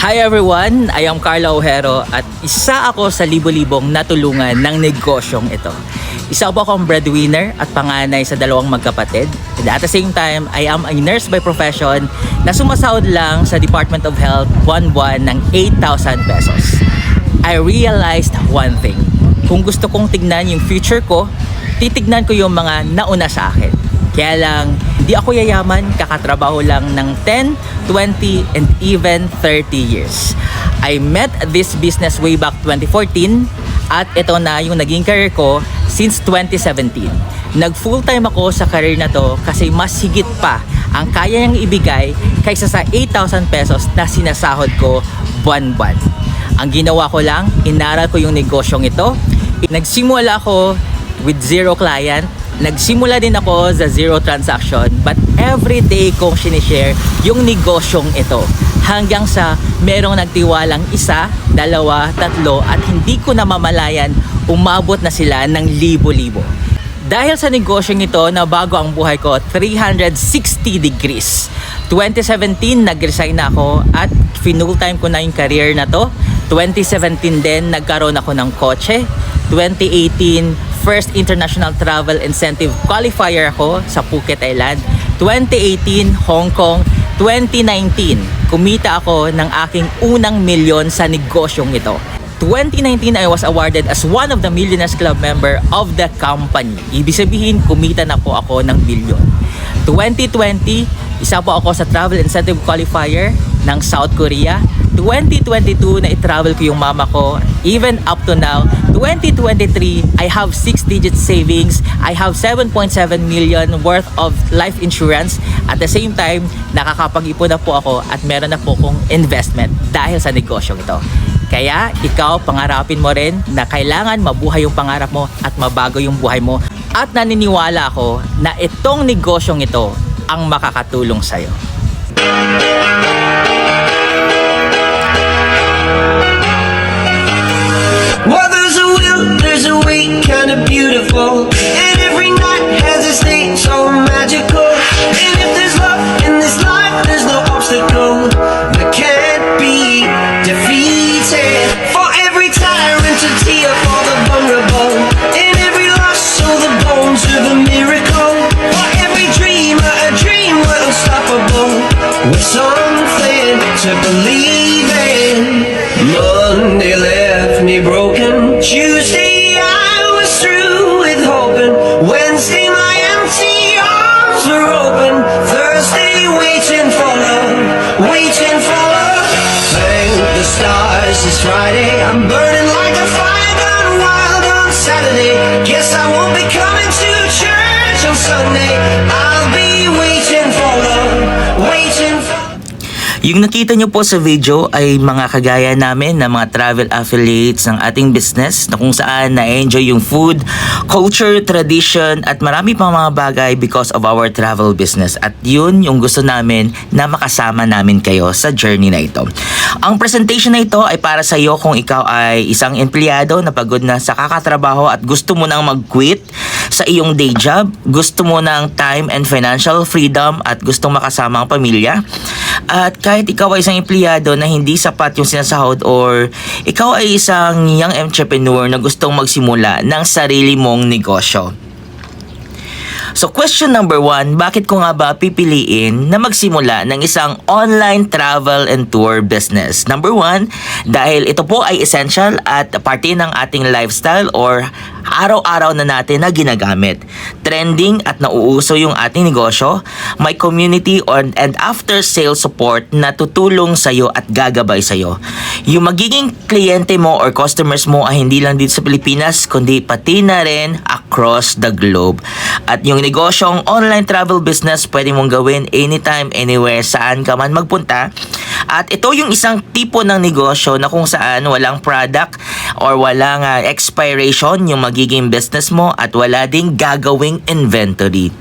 Hi everyone! I am Carlo Ojero at isa ako sa libo-libong natulungan ng negosyong ito. Isa po akong breadwinner at panganay sa dalawang magkapatid. And at the same time, I am a nurse by profession na sumasahod lang sa Department of Health buwan-buwan ng 8,000 pesos. I realized one thing. Kung gusto kong tignan yung future ko, titignan ko yung mga nauna sa akin. Kaya lang, hindi ako yayaman, kakatrabaho lang ng 10, 20, and even 30 years. I met this business way back 2014 at ito na yung naging career ko since 2017. Nag full-time ako sa career na to kasi mas higit pa ang kaya niyang ibigay kaysa sa 8,000 pesos na sinasahod ko buwan-buwan. Ang ginawa ko lang, inaral ko yung negosyong ito. Nagsimula ako with zero client. Nagsimula din ako sa zero transaction, but every day kong sinishare yung negosyong ito hanggang sa merong nagtiwalang isa, dalawa, tatlo at hindi ko namamalayan umabot na sila ng libo-libo. Dahil sa negosyong ito na bago ang buhay ko 360 degrees. 2017 nag-resign na ako at full time ko na yung career na to. 2017 din nagkaroon ako ng kotse. 2018 first international travel incentive qualifier ako sa Phuket Island. 2018 Hong Kong. 2019 kumita ako ng aking unang milyon sa negosyong ito. 2019 I was awarded as one of the Millionaires Club member of the company. Ibig sabihin kumita na po ako ng bilyon. 2020 isa po ako sa travel incentive qualifier ng South Korea. 2022 na i-travel ko yung mama ko. Even up to now, 2023, I have 6-digit savings. I have 7.7 million worth of life insurance. At the same time, nakakapag-ipon na po ako at meron na po akong investment dahil sa negosyong ito. Kaya ikaw, pangarapin mo rin na kailangan mabuhay yung pangarap mo at mabago yung buhay mo. At naniniwala ako na itong negosyong ito ang makakatulong sa'yo. Well, there's a will, there's a way, kinda beautiful. And every night has a state so magical. And if there's love in this life, there's no obstacle that can't be defeated. For every tyrant to tear for the vulnerable. In every loss, show the bones of a miracle. For every dreamer, a dream we're unstoppable. With something to believe in. Monday left me broken. Tuesday I was through with hoping. Wednesday my empty arms were open. Thursday waiting for love, waiting for love. Thank the stars it's Friday. I'm burning like a fire gone wild on Saturday. Guess I won't be coming to church on Sunday. I'll be waiting for love, waiting for. Yung nakita nyo po sa video ay mga kagaya namin na mga travel affiliates ng ating business na kung saan na-enjoy yung food, culture, tradition at marami pang mga bagay because of our travel business. At yun yung gusto namin na makasama namin kayo sa journey na ito. Ang presentation na ito ay para sa iyo kung ikaw ay isang empleyado na pagod na sa kakatrabaho at gusto mo nang mag-quit sa iyong day job, gusto mo ng time and financial freedom at gustong makasama ang pamilya. At kahit ikaw ay isang empleyado na hindi sapat yung sinasahod or ikaw ay isang young entrepreneur na gustong magsimula ng sarili mong negosyo. So question number 1, bakit ko nga ba pipiliin na magsimula ng isang online travel and tour business? Number 1, dahil ito po ay essential at parte ng ating lifestyle or araw-araw na natin na ginagamit. Trending at nauuso yung ating negosyo, may community and after sales support na tutulong sa'yo at gagabay sa'yo. Yung magiging kliyente mo or customers mo ay hindi lang dito sa Pilipinas kundi pati na rin across the globe. At yung negosyong online travel business pwede mong gawin anytime, anywhere, saan ka man magpunta. At ito yung isang tipo ng negosyo na kung saan walang product or walang expiration yung magiging business mo at wala ding gagawing inventory.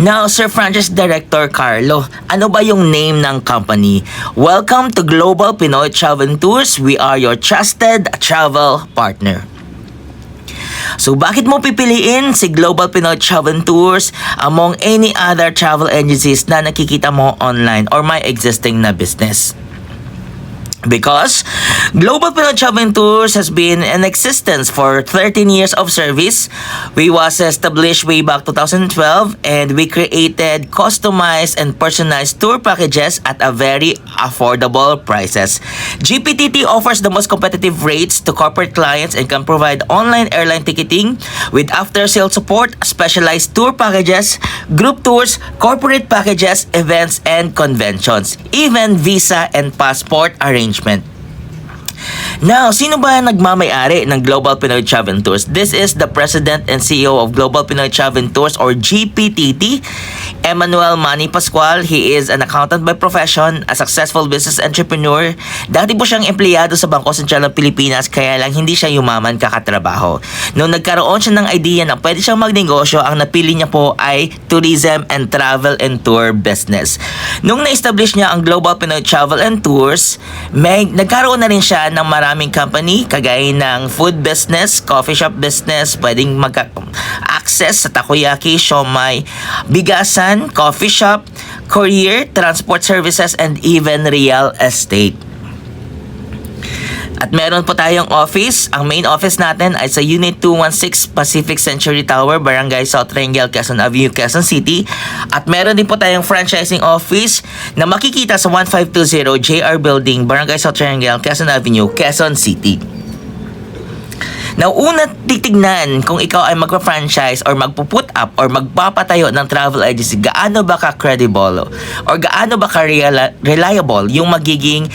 Now, Sir Franchise Director Carlo, ano ba yung name ng company? Welcome to Global Pinoy Travel Tours. We are your trusted travel partner. So bakit mo pipiliin si Global Pinoy Travel Tours among any other travel agencies na nakikita mo online or may existing na business? Because Global Pinoy Travel and Tours has been in existence for 13 years of service. We was established way back 2012 and we created customized and personalized tour packages at a very affordable prices. GPTT offers the most competitive rates to corporate clients and can provide online airline ticketing with after-sale support, specialized tour packages, group tours, corporate packages, events, and conventions, even visa and passport arrangements. Now, sino ba ang nagmamay-ari ng Global Pinoy Travel Tours? This is the President and CEO of Global Pinoy Travel Tours or GPTT, Emmanuel Manny Pascual. He is an accountant by profession, a successful business entrepreneur. Dati po siyang empleyado sa Bangko Sentral ng Pilipinas kaya lang hindi siya yumaman kakatrabaho. Nung nagkaroon siya ng idea na pwede siyang magnegosyo, ang napili niya po ay tourism and travel and tour business. Nung na-establish niya ang Global Pinoy Travel and Tours, nagkaroon na rin siya ng maraming company kagaya ng food business, coffee shop business, pwedeng mag-access sa takoyaki, siomai, bigasan, coffee shop, courier, transport services, and even real estate. At meron po tayong office. Ang main office natin ay sa Unit 216 Pacific Century Tower, Barangay South Triangle, Quezon Avenue, Quezon City. At meron din po tayong franchising office na makikita sa 1520 JR Building, Barangay South Triangle, Quezon Avenue, Quezon City. Now, una titignan kung ikaw ay magpa-franchise or magpuput up or magpapatayo ng travel agency, gaano ba ka-credible or gaano ba ka-reliable yung magiging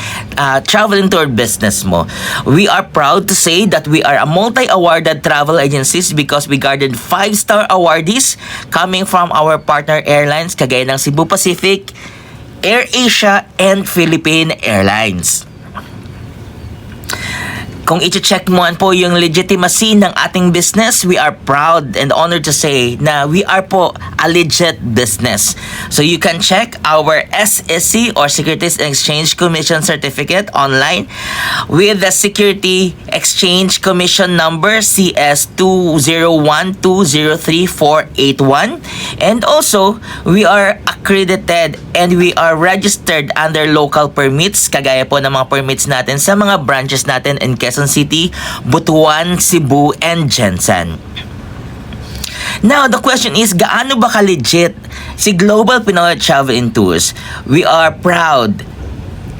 travel and tour business mo. We are proud to say that we are a multi-awarded travel agencies because we garnered 5-star awardees coming from our partner airlines kagaya ng Cebu Pacific, AirAsia, and Philippine Airlines. Kung i-check mo po yung legitimacy ng ating business, we are proud and honored to say na we are po a legit business. So you can check our SEC or Securities and Exchange Commission certificate online with the Security Exchange Commission number CS20120341. And also, we are accredited and we are registered under local permits, kagaya po ng mga permits natin sa mga branches natin in Quezon City, Butuan, Cebu, and Jensen. Now, the question is, gaano ba ka-legit si Global Pinoy Travel and Tours? We are proud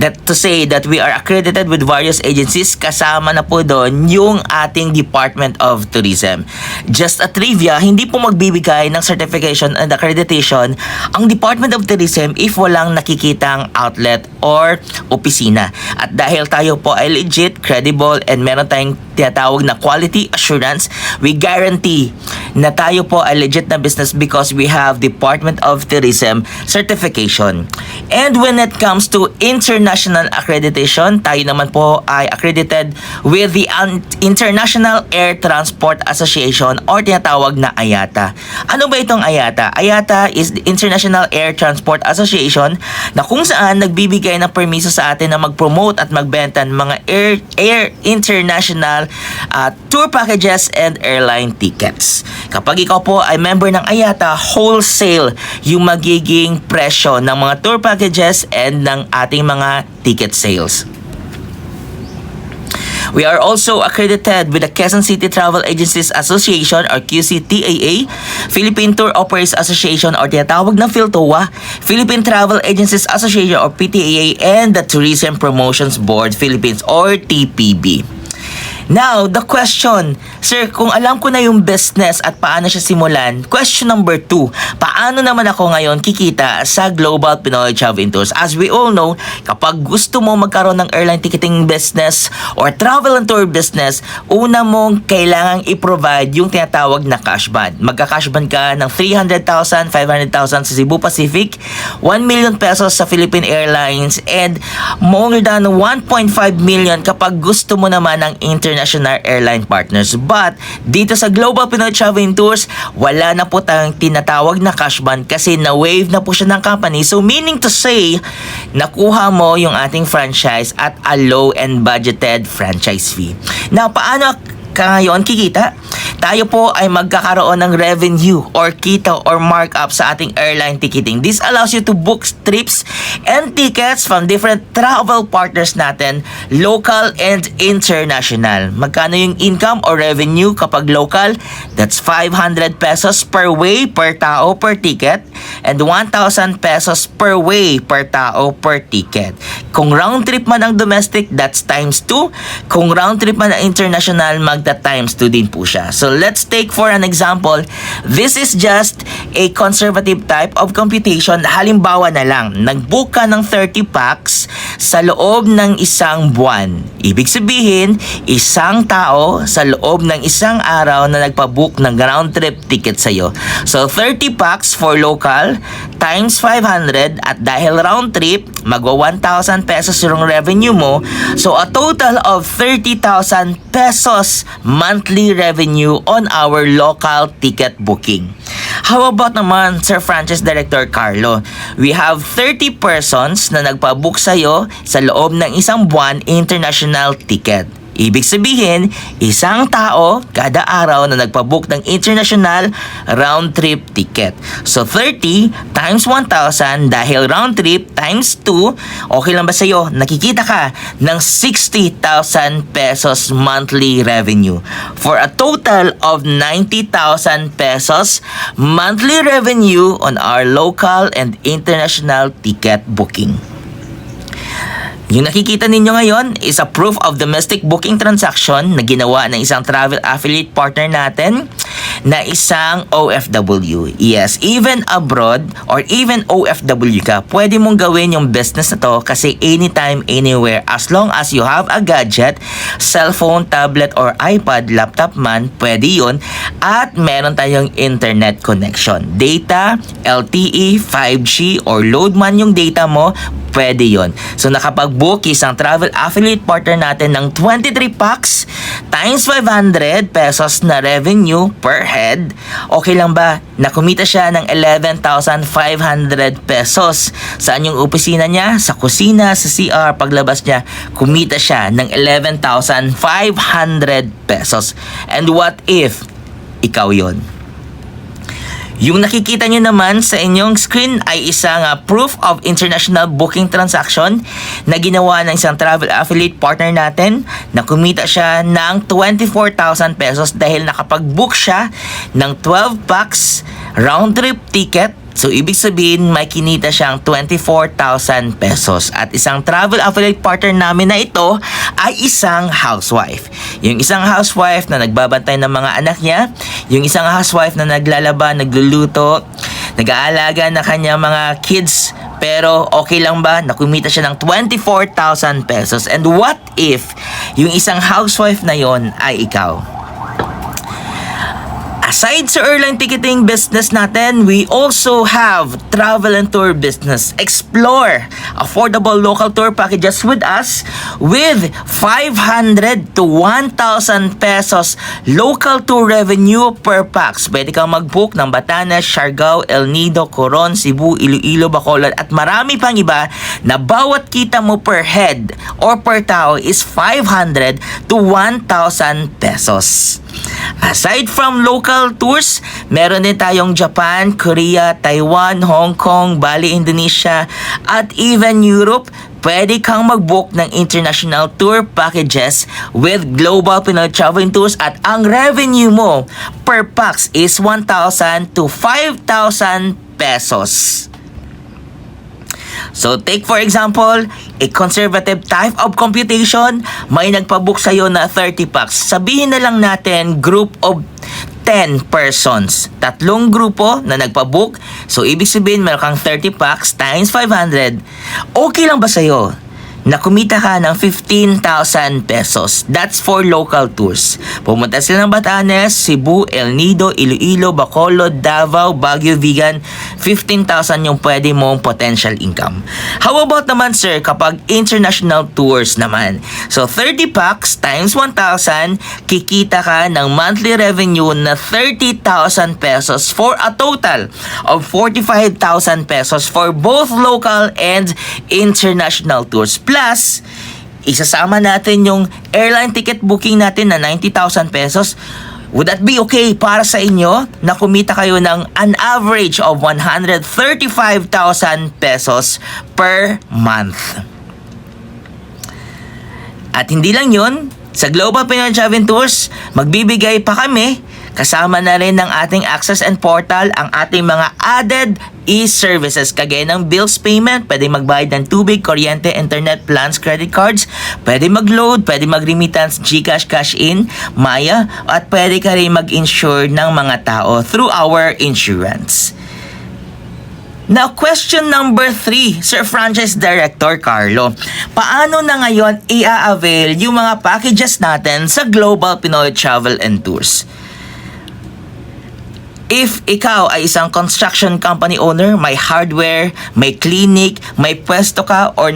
to say that we are accredited with various agencies, kasama na po doon yung ating Department of Tourism. Just a trivia, hindi po magbibigay ng certification and accreditation ang Department of Tourism if walang nakikitang outlet or opisina. At dahil tayo po ay legit, credible, and meron tayong tinatawag na quality assurance, we guarantee na tayo po ay legit na business because we have Department of Tourism certification. And when it comes to international accreditation, tayo naman po ay accredited with the International Air Transport Association or tinatawag na IATA. Ano ba itong IATA? IATA is the International Air Transport Association na kung saan nagbibigay ng permiso sa atin na mag-promote at magbenta ng mga air international tour packages and airline tickets. Kapag ikaw po ay member ng IATA, wholesale yung magiging presyo ng mga tour packages and ng ating mga ticket sales. We are also accredited with the Quezon City Travel Agencies Association or QCTAA, Philippine Tour Operators Association or tinatawag na PhilTOA, Philippine Travel Agencies Association or PTAA, and the Tourism Promotions Board Philippines or TPB. Now, the question, sir, kung alam ko na yung business at paano siya simulan, question number 2, paano naman ako ngayon kikita sa Global Pinoy Travel and Tours? As we all know, kapag gusto mo magkaroon ng airline ticketing business or travel and tour business, una mong kailangang i-provide yung tinatawag na cash bond. Magka-cash bond ka ng 300,000, 500,000 sa Cebu Pacific, 1 million pesos sa Philippine Airlines, and more than 1.5 million kapag gusto mo naman ng international airline partners. But dito sa Global Pinoy Travel and Tours, wala na po tayong tinatawag na cash bond kasi na-waive na po siya ng company. So meaning to say, nakuha mo yung ating franchise at a low and budgeted franchise fee. Now, paano ka ngayon kikita? tayo po ay magkakaroon ng revenue or kita or markup sa ating airline ticketing. This allows you to book trips and tickets from different travel partners natin, local and international. Magkano yung income or revenue kapag local? That's 500 pesos per way per tao per ticket and 1,000 pesos per way per tao per ticket. Kung round trip man ang domestic, that's times 2. Kung round trip man ang international, magta times 2 din po siya. So let's take for an example, this is just a conservative type of computation. Halimbawa na lang, nag-book ka ng 30 packs sa loob ng isang buwan. Ibig sabihin, isang tao sa loob ng isang araw na nagpa-book ng round trip ticket sa'yo. So 30 packs for local times 500 at dahil round trip, magwa 1,000 pesos yung revenue mo. So a total of 30,000 pesos monthly revenue on our local ticket booking. How about naman, Sir Franchise Director Carlo? We have 30 persons na nagpa-book sa'yo sa loob ng isang buwan international ticket. Ibig sabihin, isang tao kada araw na nagpa-book ng international round trip ticket. So 30 times 1,000 dahil round trip times 2, okay lang ba sa'yo? Nakikita ka ng 60,000 pesos monthly revenue for a total of 90,000 pesos monthly revenue on our local and international ticket booking. Yung nakikita ninyo ngayon is a proof of domestic booking transaction na ginawa ng isang travel affiliate partner natin na isang OFW. Yes, even abroad or even OFW ka, pwede mong gawin yung business na to kasi anytime, anywhere, as long as you have a gadget, cellphone, tablet, or iPad, laptop man, pwede yun. At meron tayong internet connection. Data, LTE, 5G, or load man yung data mo, pwede yon. So nakapag-book isang travel affiliate partner natin ng 23 packs times 500 pesos na revenue per head. Okay lang ba? Nakumita siya ng 11,500 pesos. Saan yung opisina niya? Sa kusina, sa CR. Paglabas niya, kumita siya ng 11,500 pesos. And what if ikaw yon? Yung nakikita nyo naman sa inyong screen ay isang proof of international booking transaction na ginawa ng isang travel affiliate partner natin na kumita siya ng 24,000 pesos dahil nakapag-book siya ng 12 packs round trip ticket. So, ibig sabihin, may kinita siyang 24,000 pesos. At isang travel affiliate partner namin na ito ay isang housewife. Yung isang housewife na nagbabantay ng mga anak niya, yung isang housewife na naglalaba, nagluluto, nag-aalaga na kanyang mga kids, pero okay lang ba? Nakumita siya ng 24,000 pesos. And what if yung isang housewife na yon ay ikaw? Aside sa airline ticketing business natin, we also have travel and tour business. Explore affordable local tour packages with us with 500 to 1,000 pesos local tour revenue per pax. Pwede kang mag-book ng Batanes, Siargao, El Nido, Coron, Cebu, Iloilo, Bacolod at marami pang iba na bawat kita mo per head or per tao is 500 to 1,000 pesos. Aside from local tours, meron din tayong Japan, Korea, Taiwan, Hong Kong, Bali, Indonesia, at even Europe. Pwede kang mag-book ng international tour packages with Global Pinoy Travel Tours at ang revenue mo per pax is 1,000 to 5,000 pesos. So, take for example, a conservative type of computation, may nagpabook sa'yo na 30 packs. Sabihin na lang natin group of 10 persons. Tatlong grupo na nagpabook. So, ibig sabihin, meron kang 30 packs times 500. Okay lang ba sa'yo na kumita ka ng 15,000 pesos? That's for local tours. Pumunta sila ng Batanes, Cebu, El Nido, Iloilo, Bacolod, Davao, Baguio, Vigan. 15,000 yung pwede mong potential income. How about naman sir kapag international tours naman? So 30 packs times 1,000, kikita ka ng monthly revenue na 30,000 pesos for a total of 45,000 pesos for both local and international tours. Plus, isasama natin yung airline ticket booking natin na 90,000 pesos. Would that be okay para sa inyo na kumita kayo ng an average of 135,000 pesos per month? At hindi lang yun, sa Global Pinoy Travel Tours, magbibigay pa kami kasama na rin ng ating access and portal ang ating mga added e-services kagaya ng bills payment, pwede magbayad ng tubig, kuryente, internet plans, credit cards, pwede mag-load, pwede mag-remittance, GCash, cash in, Maya, at pwede ka rin mag-insure ng mga tao through our insurance. Now, question number 3, Sir Franchise Director Carlo. Paano na ngayon i-avail yung mga packages natin sa Global Pinoy Travel and Tours? If ikaw ay isang construction company owner, may hardware, may clinic, may pwesto ka, or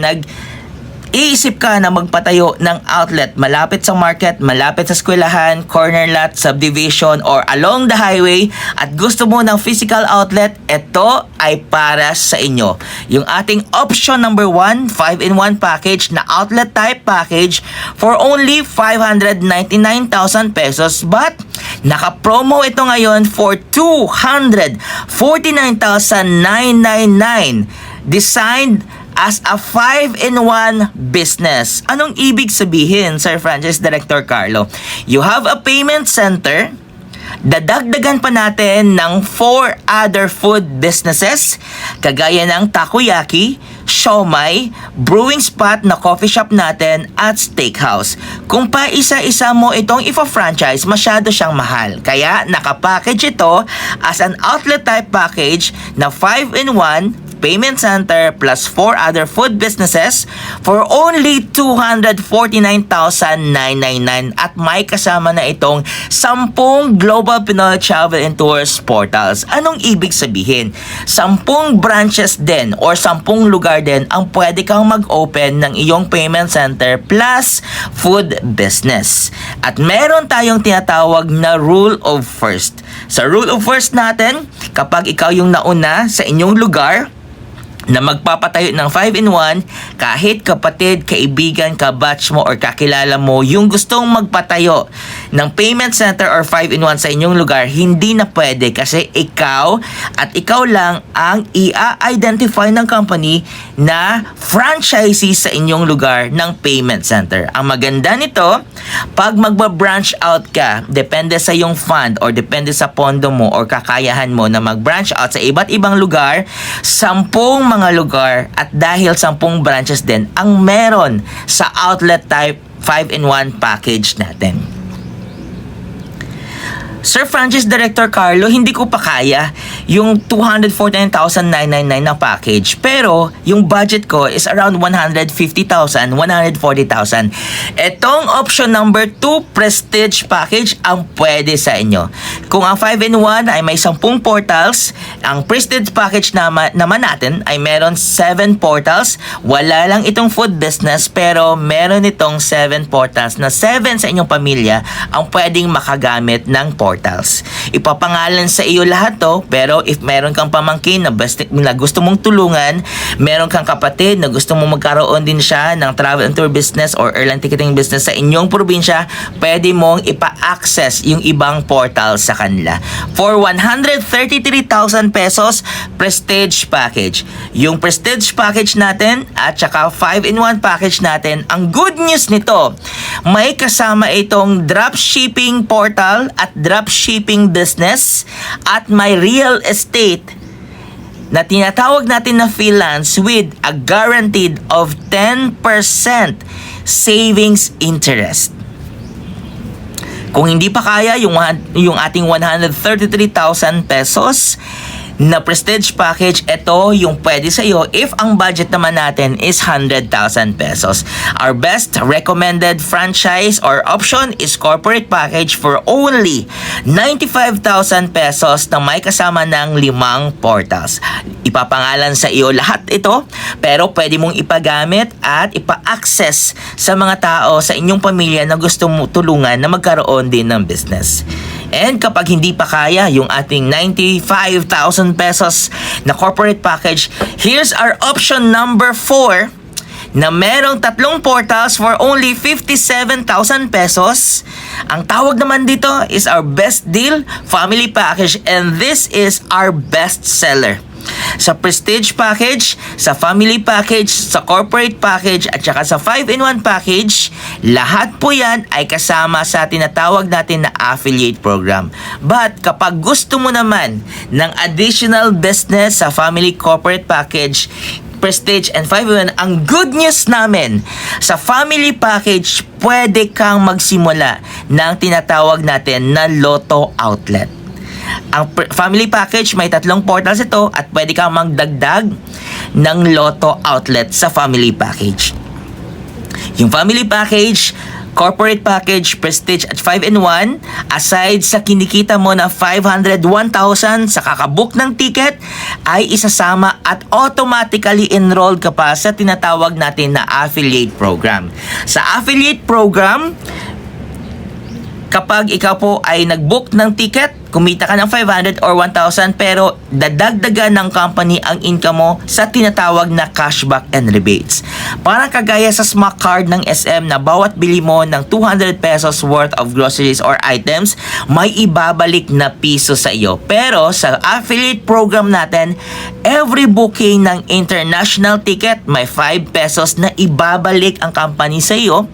iisip ka na magpatayo ng outlet malapit sa market, malapit sa eskwelahan, corner lot, subdivision, or along the highway at gusto mo ng physical outlet, ito ay para sa inyo. Yung ating option number 1, 5-in-1 package na outlet type package for only 599,000 pesos, but naka-promo ito ngayon for 249,999. Designed as a 5-in-1 business. Anong ibig sabihin, Sir Franchise Director Carlo? You have a payment center, dadagdagan pa natin ng 4 other food businesses, kagaya ng takoyaki, siomai, brewing spot na coffee shop natin, at steakhouse. Kung pa isa-isa mo itong ipa-franchise, masyado siyang mahal. Kaya nakapackage ito as an outlet type package na 5-in-1 payment center plus 4 other food businesses for only 249,999 at may kasama na itong 10 Global Pinoy Travel and Tours portals. Anong ibig sabihin? 10 branches din or 10 lugar din ang pwede kang mag-open ng iyong payment center plus food business. At meron tayong tinatawag na rule of first. Sa rule of first natin, kapag ikaw yung nauna sa inyong lugar na magpapatayo ng 5-in-1, kahit kapatid, kaibigan, kabatch mo or kakilala mo yung gustong magpatayo ng payment center or 5-in-1 sa inyong lugar, hindi na pwede kasi ikaw at ikaw lang ang i-identify ng company na franchisee sa inyong lugar ng payment center. Ang maganda nito, pag magba-branch out ka, depende sa iyong fund or depende sa pondo mo or kakayahan mo na mag-branch out sa iba't ibang lugar, 10 mga lugar at dahil 10 branches din ang meron sa outlet type 5-in-1 package natin. Sir Franchise Director Carlo, hindi ko pa kaya yung 249,999 na package. Pero, yung budget ko is around 150,000, 140,000. Etong option number 2, Prestige Package, ang pwede sa inyo. Kung ang 5-in-1 ay may 10 portals, ang Prestige Package naman natin ay meron 7 portals. Wala lang itong food business, pero meron itong 7 portals na 7 sa inyong pamilya ang pwedeng makagamit ng portals. Ipapangalan sa iyo lahat to, pero if meron kang pamangkin na gusto mong tulungan, meron kang kapatid na gusto mong magkaroon din siya ng travel and tour business or airline ticketing business sa inyong probinsya, pwede mong ipa-access yung ibang portal sa kanila. For 133,000 pesos, Prestige Package. Yung Prestige Package natin at saka 5-in-1 package natin, ang good news nito, may kasama itong dropshipping portal at dropshipping business at may real estate na tinatawag natin na freelance with a guaranteed of 10% savings interest. Kung hindi pa kaya yung ating 133,000 pesos na Prestige Package, ito yung pwede sa iyo if ang budget naman natin is 100,000 pesos. Our best recommended franchise or option is Corporate Package for only 95,000 pesos na may kasama ng 5 portals. Ipapangalan sa iyo lahat ito, pero pwede mong ipagamit at ipa-access sa mga tao sa inyong pamilya na gusto mo tulungan na magkaroon din ng business. And kapag hindi pa kaya yung ating 95,000 pesos na corporate package, here's our option number 4 na merong 3 portals for only 57,000 pesos Ang tawag naman dito is our best deal, family package, and this is our best seller. Sa prestige package, sa family package, sa corporate package, at saka sa 5-in-1 package, lahat po yan ay kasama sa tinatawag natin na affiliate program. But kapag gusto mo naman ng additional business sa family corporate package, prestige, and 5-in-1, ang good news namin, sa family package, pwede kang magsimula ng tinatawag natin na Lotto Outlet. Ang family package, may 3 portals ito at pwede kang magdagdag ng Lotto Outlet sa family package. Yung family package, corporate package, prestige at 5-in-1, aside sa kinikita mo na 500, 1,000 sa kakabook ng ticket, ay isasama at automatically enrolled ka pa sa tinatawag natin na affiliate program. Sa affiliate program, kapag ikaw po ay nag-book ng ticket, kumita ka ng 500 or 1,000 pero dadagdagan ng company ang income mo sa tinatawag na cashback and rebates. Parang kagaya sa Smack Card ng SM na bawat bili mo ng 200 pesos worth of groceries or items, may ibabalik na piso sa iyo. Pero sa affiliate program natin, every booking ng international ticket, may 5 pesos na ibabalik ang company sa iyo.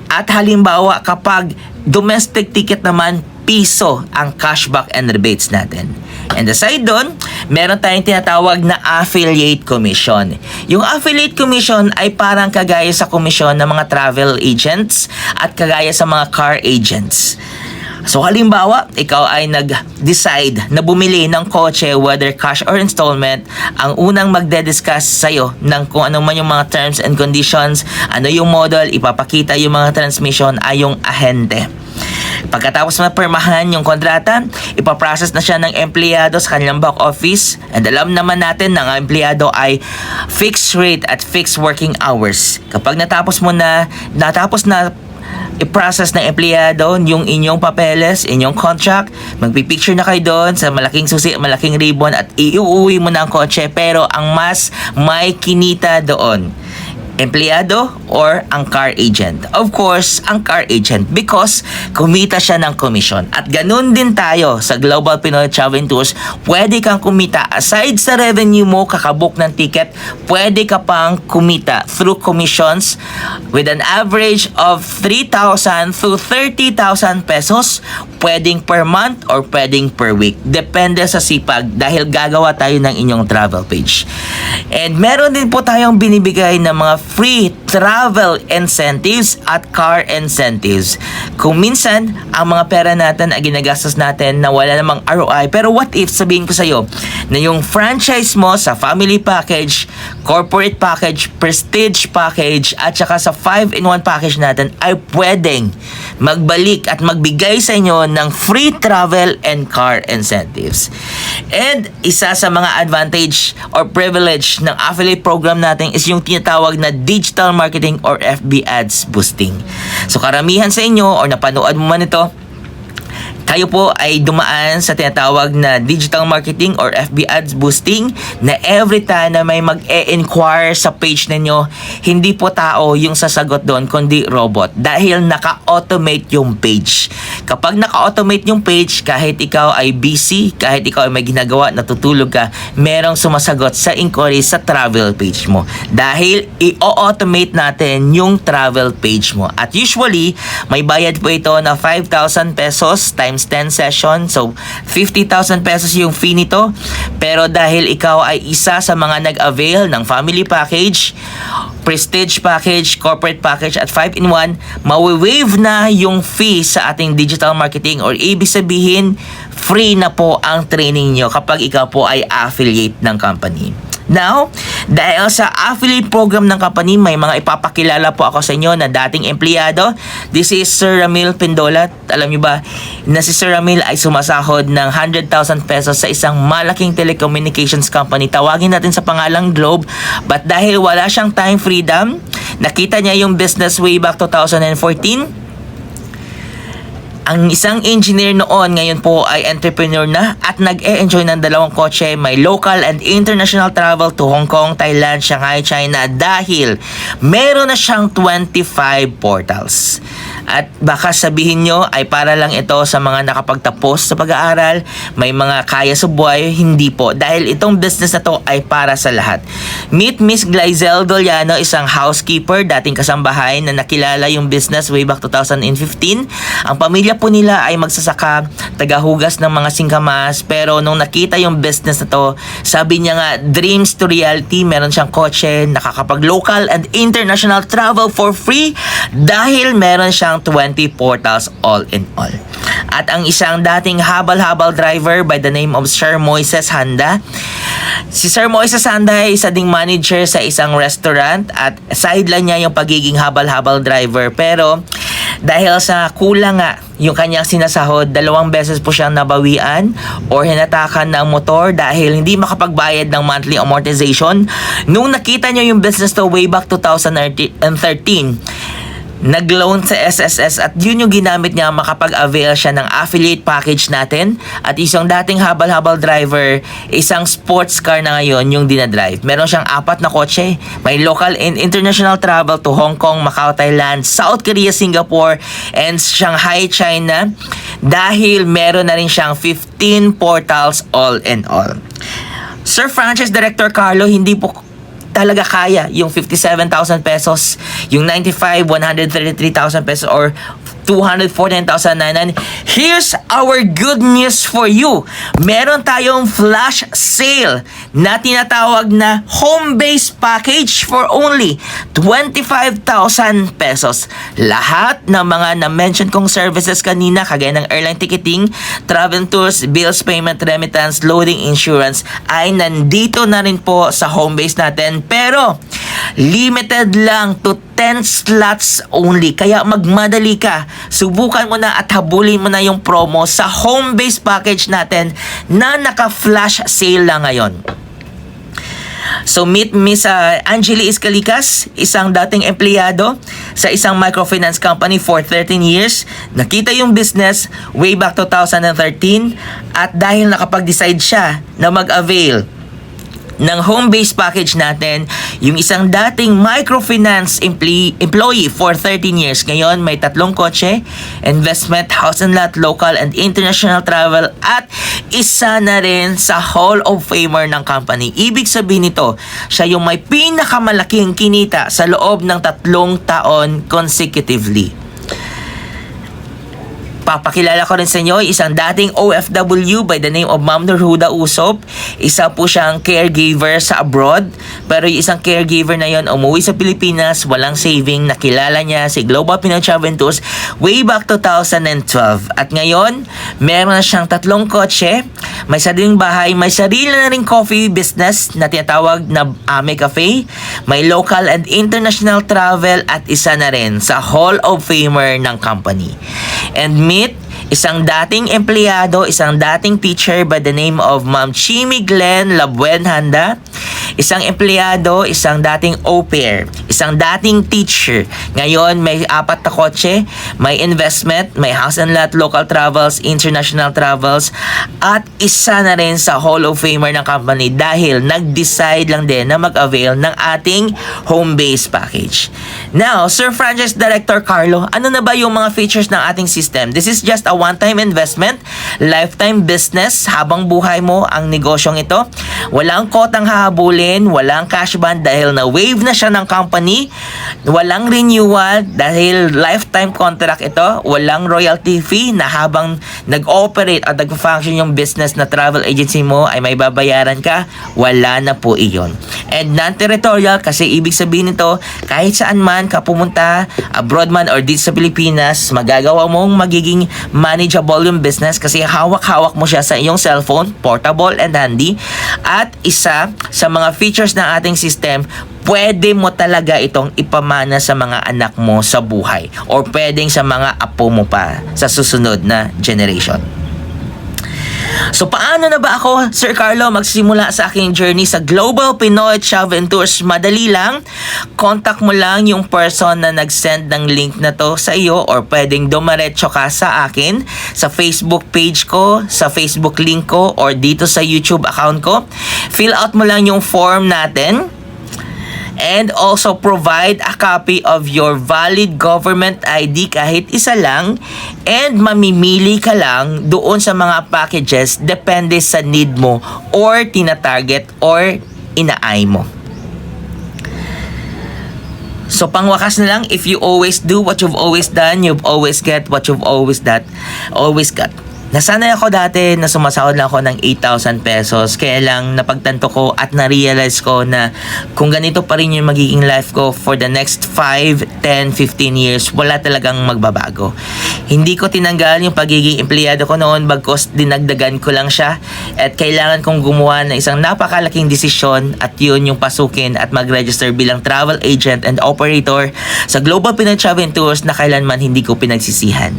At halimbawa kapag domestic ticket naman, piso ang cashback and rebates natin. And aside doon, meron tayong tinatawag na affiliate commission. Yung affiliate commission ay parang kagaya sa commission ng mga travel agents at kagaya sa mga car agents. So halimbawa, ikaw ay nag-decide na bumili ng kotse, whether cash or installment, ang unang magde-discuss sa'yo ng kung ano man yung mga terms and conditions, ano yung model, ipapakita yung mga transmission ay yung ahente. Pagkatapos mapirmahan yung kontrata, ipaprocess na siya ng empleyado sa kanilang back office. And alam naman natin na ang empleyado ay fixed rate at fixed working hours. Kapag natapos na i-process ng empleyado yung inyong papeles, inyong contract, magpipicture na kayo doon sa malaking susi, malaking ribbon at iuuwi mo na ang kotse. Pero ang mas may kinita doon, empleyado or ang car agent? Of course, ang car agent because kumita siya ng commission. At ganun din tayo sa Global Pinoy Travel Tours, pwede kang kumita. Aside sa revenue mo, kakabook ng ticket, pwede ka pang kumita through commissions with an average of 3,000 to 30,000 pesos. Pwedeng per month or pwedeng per week. Depende sa sipag dahil gagawa tayo ng inyong travel page. And meron din po tayong binibigay ng mga free travel incentives at car incentives. Kung minsan, ang mga pera natin ay ginagastos natin na wala namang ROI. Pero what if, sabihin ko sa'yo, na yung franchise mo sa family package, corporate package, prestige package, at saka sa 5-in-1 package natin ay pwedeng magbalik at magbigay sa inyo ng free travel and car incentives. And isa sa mga advantage or privilege ng affiliate program natin is yung tinatawag na digital marketing or FB ads boosting. So karamihan sa inyo or napanood mo man ito, kayo po ay dumaan sa tinatawag na digital marketing or FB ads boosting na every time na may mag-e-inquire sa page ninyo, hindi po tao yung sasagot doon kundi robot dahil naka-automate yung page. Kapag naka-automate yung page, kahit ikaw ay busy, kahit ikaw ay may ginagawa, natutulog ka, merong sumasagot sa inquiry sa travel page mo dahil i-automate natin yung travel page mo. At usually, may bayad po ito na 5,000 pesos times 10 session. So, 50,000 pesos yung fee nito. Pero dahil ikaw ay isa sa mga nag-avail ng family package, prestige package, corporate package at 5-in-1, mawi-waive na yung fee sa ating digital marketing or ibig sabihin, free na po ang training nyo kapag ikaw po ay affiliate ng company. Now, dahil sa affiliate program ng company, may mga ipapakilala po ako sa inyo na dating empleyado. This is Sir Ramil Pindolat. Alam niyo ba na si Sir Ramil ay sumasahod ng 100,000 pesos sa isang malaking telecommunications company. Tawagin natin sa pangalang Globe. But dahil wala siyang time freedom, nakita niya yung business way back 2014. Ang isang engineer noon ngayon po ay entrepreneur na at nag-e-enjoy ng 2 kotse. May local and international travel to Hong Kong, Thailand, Shanghai, China dahil meron na siyang 25 portals. At baka sabihin nyo ay para lang ito sa mga nakapagtapos sa pag-aaral, may mga kaya sa buhay. Hindi po, dahil itong business na to ay para sa lahat. Meet Miss Glyzel Doliano, isang housekeeper, dating kasambahay na nakilala yung business way back 2015. Ang pamilya po nila ay magsasaka, tagahugas ng mga singkamas, pero nung nakita yung business na to, sabi niya nga, dreams to reality. Meron siyang kotse, nakakapag-local and international travel for free dahil meron siyang 20 portals all in all. At ang isang dating habal-habal driver by the name of Sir Moises Handa. Si Sir Moises Handa ay isa ding manager sa isang restaurant at sideline niya yung pagiging habal-habal driver. Pero dahil sa kulang nga yung kanyang sinasahod, 2 beses po siyang nabawian or hinatakan ng motor dahil hindi makapagbayad ng monthly amortization. Nung nakita niyo yung business to way back 2013, nag-loan sa SSS at yun yung ginamit niya makapag-avail siya ng affiliate package natin. At isang dating habal-habal driver, isang sports car na ngayon yung dinadrive. Meron siyang 4 na kotse. May local and international travel to Hong Kong, Macau, Thailand, South Korea, Singapore, and Shanghai, China. Dahil meron na rin siyang 15 portals all in all. Sir Franchise Director Carlo, hindi po talaga kaya yung 57,000 pesos, yung 95, 133,000 pesos, or 249,900. Here's our good news for you. Meron tayong flash sale na tinatawag na home-based package for only 25,000 pesos. Lahat ng mga na-mention kong services kanina, kagaya ng airline ticketing, travel tours, bills payment, remittance, loading, insurance, ay nandito na rin po sa home-based natin. Pero limited lang to 10 slots only. Kaya magmadali ka. Subukan mo na at habulin mo na yung promo sa home-based package natin na naka-flash sale lang ngayon. So meet Miss Angeli Iscalicas, isang dating empleyado sa isang microfinance company for 13 years. Nakita yung business way back 2013 at dahil nakapag-decide siya na mag-avail ng home-based package natin, yung isang dating microfinance employee for 13 years. Ngayon, may 3 kotse, investment, house and lot, local and international travel, at isa na rin sa Hall of Famer ng company. Ibig sabihin nito, siya yung may pinakamalaking kinita sa loob ng 3 taon consecutively. Papakilala ko rin sa inyo, isang dating OFW by the name of Ma'am Nurhuda Usop. Isa po siyang caregiver sa abroad. Pero yung isang caregiver na yon umuwi sa Pilipinas, walang saving. Nakilala niya si Global Pinoy Travel Tours way back 2012. At ngayon, meron na siyang 3 kotse, may sariling bahay, may sarili na rin coffee business na tinatawag na Ame Cafe, may local and international travel, at isa na rin sa Hall of Famer ng company. And meet isang dating empleyado, isang dating teacher by the name of Ma'am Chimi Glenn Labuen Handa. Isang empleyado, isang dating au pair, isang dating teacher. Ngayon, may 4 na kotse, may investment, may house and lot, local travels, international travels, at isa na rin sa Hall of Famer ng company dahil nag-decide lang din na mag-avail ng ating home-based package. Now, Sir Franchise Director Carlo, ano na ba yung mga features ng ating system? This is just a one-time investment, lifetime business, habang buhay mo ang negosyong ito. Walang kotang hahabulin, walang cash ban dahil na-waive na siya ng company, walang renewal dahil lifetime contract ito, walang royalty fee na habang nag-operate at nag-function yung business na travel agency mo ay may babayaran ka, wala na po iyon. And non-territorial kasi ibig sabihin nito, kahit saan man ka pumunta, abroad man or dito sa Pilipinas, magagawa mong magiging manageable yung business kasi hawak-hawak mo siya sa iyong cellphone, portable and handy. At isa sa mga features ng ating system, pwede mo talaga itong ipamana sa mga anak mo sa buhay or pwedeng sa mga apo mo pa sa susunod na generation. So paano na ba ako, Sir Carlo, magsimula sa aking journey sa Global Pinoy Travel Tours? Madali lang. Contact mo lang yung person na nag-send ng link na to sa iyo or pwedeng dumaretso ka sa akin sa Facebook page ko, sa Facebook link ko or dito sa YouTube account ko. Fill out mo lang yung form natin. And also provide a copy of your valid government ID kahit isa lang, and mamimili ka lang doon sa mga packages depende sa need mo or tina-target or ina-eye mo. So pangwakas na lang, if you always do what you've always done, you've always get what you've always got. Nasanay ako dati na sumasahod lang ako ng 8,000 pesos. Kaya lang napagtanto ko at na-realize ko na kung ganito pa rin yung magiging life ko for the next 5, 10, 15 years, wala talagang magbabago. Hindi ko tinanggal yung pagiging empleyado ko noon, bagkos dinagdagan ko lang siya. At kailangan kong gumawa ng isang napakalaking desisyon, at yun yung pasukin at mag-register bilang travel agent and operator sa Global Pinoy Travel Tours na kailanman hindi ko pinagsisihan.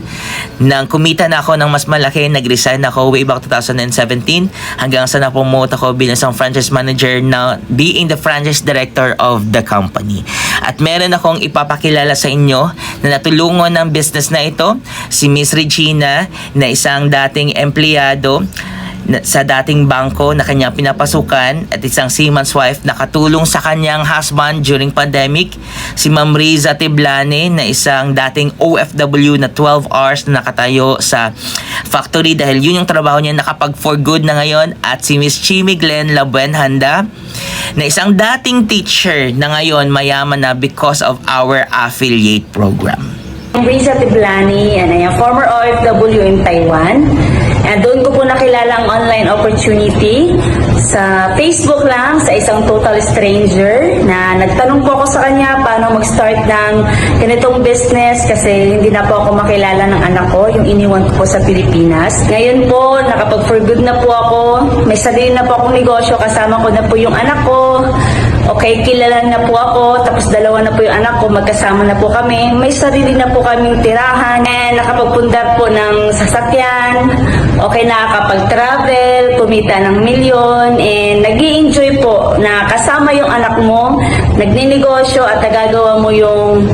Nang kumita na ako ng mas malaki, nag-resign ako way back 2017 hanggang sa na-promote ako bilang isang franchise manager na being the franchise director of the company. At meron akong ipapakilala sa inyo na natulungan ng business na ito, si Miss Regina, na isang dating empleyado sa dating bangko na kanyang pinapasukan, at isang seaman's wife na katulong sa kanyang husband during pandemic, si Ma'am Riza Tiblane na isang dating OFW na 12 hours na nakatayo sa factory dahil yun yung trabaho niya, nakapag for good na ngayon, at si Miss Chimi Glenn Labuenhanda na isang dating teacher na ngayon mayaman na because of our affiliate program. I'm Riza Tiblani and I am former OFW in Taiwan. And doon ko po nakilala ang online opportunity sa Facebook lang, sa isang total stranger na nagtanong po ako sa kanya paano mag-start ng ganitong business kasi hindi na po ako makilala ng anak ko, yung iniwan ko po sa Pilipinas. Ngayon po, nakapag-for good na po ako, may sarili na po akong negosyo, kasama ko na po yung anak ko. Okay, kilala na po ako, tapos dalawa na po yung anak ko, magkasama na po kami. May sarili na po kaming tirahan, and nakapagpundar po ng sasakyan. Okay, nakakapag-travel, kumita ng milyon, and nag-i-enjoy po na kasama yung anak mo, nagninegosyo at nagagawa mo yung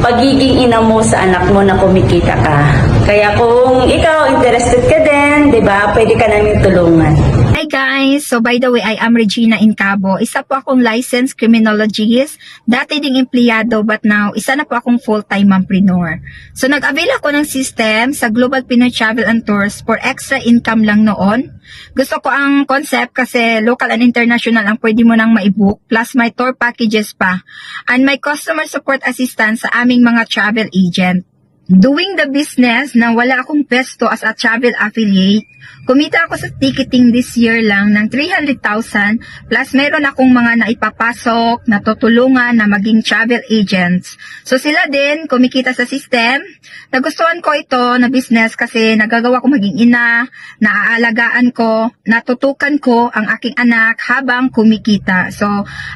pagiging ina mo sa anak mo na kumikita ka. Kaya kung ikaw interested ka din, 'di ba? Pwede ka namin tulungan. Hi guys! So by the way, I am Regina Incabo. Isa po akong licensed criminologist. Dati ding empleyado but now isa na po akong full-time mompreneur. So nag-avail ako ng system sa Global Pinoy Travel and Tours for extra income lang noon. Gusto ko ang concept kasi local and international ang pwede mo nang maibook plus may tour packages pa. And may customer support assistance sa aming mga travel agent. Doing the business na wala akong pesto as a travel affiliate, kumita ako sa ticketing this year lang ng 300,000 plus meron akong mga naipapasok na tutulungan na maging travel agents. So sila din kumikita sa system. Nagustuhan ko ito na business kasi nagagawa ko maging ina, naaalagaan ko, natutukan ko ang aking anak habang kumikita. So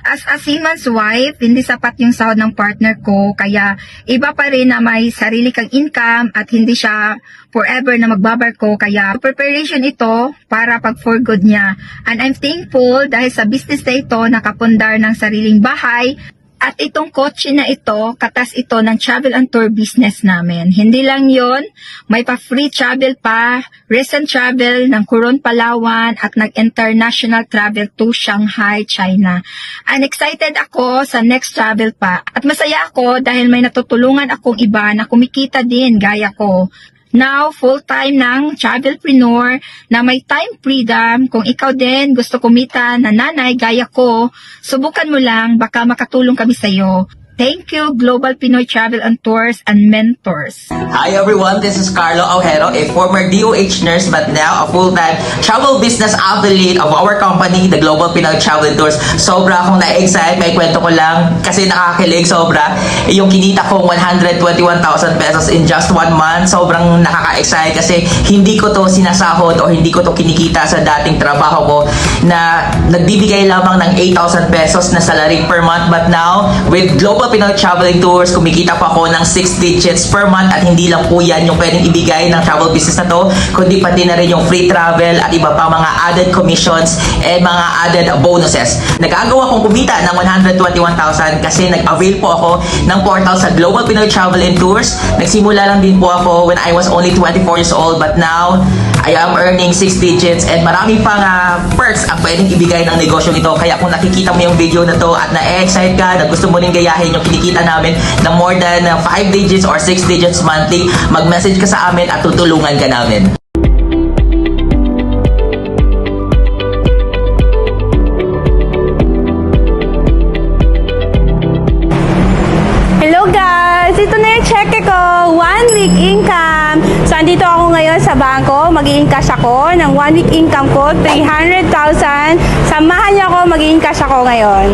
as a seaman's wife, hindi sapat yung sahod ng partner ko kaya iba pa rin na may sarili kang income at hindi siya forever na magbabarko, kaya preparation ito para pag for good niya. And I'm thankful dahil sa business na ito nakapundar ng sariling bahay. At itong kotse na ito, katas ito ng travel and tour business namin. Hindi lang yon, may pa-free travel pa, recent travel ng Coron, Palawan at nag-international travel to Shanghai, China. And excited ako sa next travel pa. At masaya ako dahil may natutulungan akong iba na kumikita din gaya ko. Now, full-time ng travelpreneur na may time freedom. Kung ikaw din gusto kumita na nanay gaya ko, subukan mo lang, baka makatulong kami sa'yo. Thank you, Global Pinoy Travel and Tours and Mentors. Hi everyone, this is Carlo Ojero, a former DOH nurse but now a full-time travel business affiliate of our company, the Global Pinoy Travel Tours. Sobra akong na-excite, may kwento ko lang kasi nakakilig sobra. Yung kinita kong 121,000 pesos in just 1 month, sobrang nakaka-excite kasi hindi ko to sinasahod o hindi ko to kinikita sa dating trabaho ko na nagbibigay lamang ng 8,000 pesos na salary per month, but now with Global Global Pinoy Traveling Tours. Kumikita po ako ng 6 digits per month at hindi lang po yan yung pwedeng ibigay ng travel business na to, kundi pati na rin yung free travel at iba pa mga added commissions and mga added bonuses. Nagagawa kong kumita ng 121,000 kasi nag-avail po ako ng portal sa Global Pinoy Travel and Tours. Nagsimula lang din po ako when I was only 24 years old, but now I am earning 6 digits and marami pang perks ang pwedeng ibigay ng negosyo nito. Kaya kung nakikita mo yung video na to at na-excite ka, na gusto mo rin gayahin yung kinikita namin na more than 5 digits or 6 digits monthly, mag-message ka sa amin at tutulungan ka namin. Hello guys! Ito na yung cheque ko. 1 week income. So, andito ako ngayon sa bangko. Mag-i-encash ako ng 1 week income ko. 300,000. Samahan niyo ako. Mag-i-encash ako ngayon.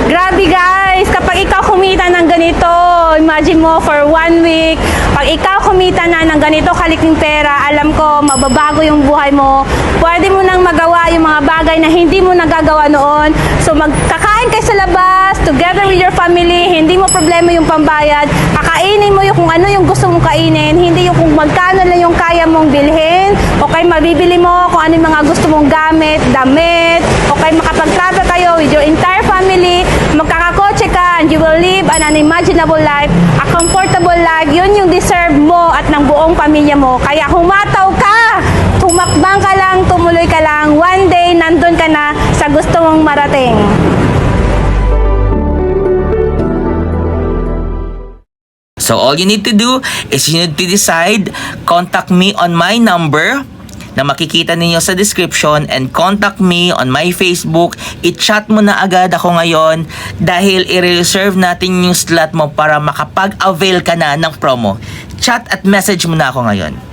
Grabe guys! Kapag ikaw kumita ng ganito, imagine mo for 1 week, pag ikaw kumita na ng ganito kaliking pera, alam ko, mababago yung buhay mo. Pwede mo nang magawa yung mga bagay na hindi mo nagagawa noon. So magkakain kayo sa labas, together with your family, hindi mo problema yung pambayad. Kakainin mo yung kung ano yung gusto mong kainin, hindi yung kung magkano lang yung kaya mong bilhin, o kaya mabibili mo kung ano yung mga gusto mong gamit, damit, o kaya makapag-travel kayo with your entire family, magkakakotse ka, and you will live an unimaginable life, a comfortable life. Yun yung deserve mo at ng buong pamilya mo. Kaya humataw ka, tumakbang ka lang, tumuloy ka lang. One day, nandun ka na sa gusto mong marating. So all you need to do is you need to decide, contact me on my number na makikita ninyo sa description and contact me on my Facebook. I-chat mo na agad ako ngayon dahil i-reserve natin yung slot mo para makapag-avail ka na ng promo. Chat at message mo na ako ngayon.